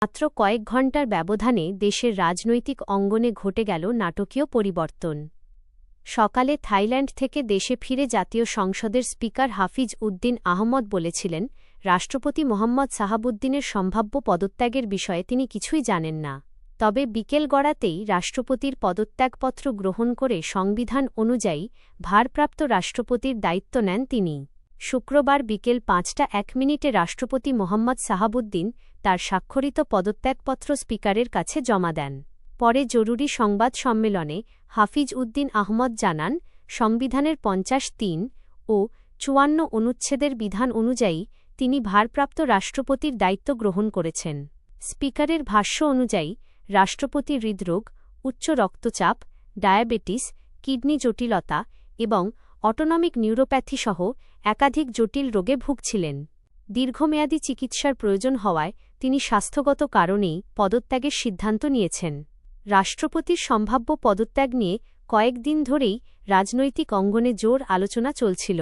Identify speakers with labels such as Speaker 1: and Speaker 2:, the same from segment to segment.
Speaker 1: মাত্র কয়েক ঘণ্টার ব্যবধানে দেশের রাজনৈতিক অঙ্গনে ঘটে গেল নাটকীয় পরিবর্তন। সকালে থাইল্যান্ড থেকে দেশে ফিরে জাতীয় সংসদের স্পিকার হাফিজ উদ্দিন আহমদ বলেছিলেন, রাষ্ট্রপতি মোহাম্মদ সাহাবুদ্দিনের সম্ভাব্য পদত্যাগের বিষয়ে তিনি কিছুই জানেন না। তবে বিকেল গড়াতেই রাষ্ট্রপতির পদত্যাগপত্র গ্রহণ করে সংবিধান অনুযায়ী ভারপ্রাপ্ত রাষ্ট্রপতির দায়িত্ব নেন তিনি। শুক্রবার বিকেল ৫টা ১ মিনিটে রাষ্ট্রপতি মোহাম্মদ সাহাবুদ্দিন তার স্বাক্ষরিত পদত্যাগপত্র স্পিকারের কাছে জমা দেন। পরে জরুরি সংবাদ সম্মেলনে হাফিজ উদ্দিন আহমদ জানান, সংবিধানের ৫০(৩) ও ৫৪ অনুচ্ছেদের বিধান অনুযায়ী তিনি ভারপ্রাপ্ত রাষ্ট্রপতির দায়িত্ব গ্রহণ করেছেন। স্পিকারের ভাষ্য অনুযায়ী, রাষ্ট্রপতি হৃদরোগ, উচ্চ রক্তচাপ, ডায়াবেটিস, কিডনি জটিলতা এবং অটোনমিক নিউরোপ্যাথি সহ একাধিক জটিল রোগে ভুগছিলেন। দীর্ঘমেয়াদী চিকিৎসার প্রয়োজন হওয়ায় তিনি স্বাস্থ্যগত কারণেই পদত্যাগের সিদ্ধান্ত নিয়েছেন। রাষ্ট্রপতির সম্ভাব্য পদত্যাগ নিয়ে কয়েকদিন ধরেই রাজনৈতিক অঙ্গনে জোর আলোচনা চলছিল।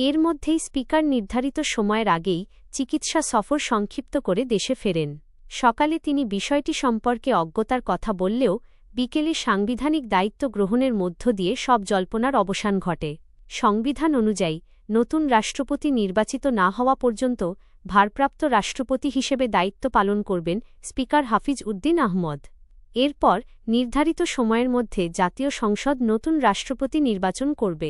Speaker 1: এর মধ্যেই স্পিকার নির্ধারিত সময়ের আগেই চিকিৎসা সফর সংক্ষিপ্ত করে দেশে ফেরেন। সকালে তিনি বিষয়টি সম্পর্কে অজ্ঞতার কথা বললেও বিকেলে সাংবিধানিক দায়িত্ব গ্রহণের মধ্য দিয়ে সব জল্পনার অবসান ঘটে। সংবিধান অনুযায়ী নতুন রাষ্ট্রপতি নির্বাচিত না হওয়া পর্যন্ত ভারপ্রাপ্ত রাষ্ট্রপতি হিসেবে দায়িত্ব পালন করবেন স্পিকার হাফিজ উদ্দিন আহমদ। এরপর নির্ধারিত সময়ের মধ্যে জাতীয় সংসদ নতুন রাষ্ট্রপতি নির্বাচন করবে।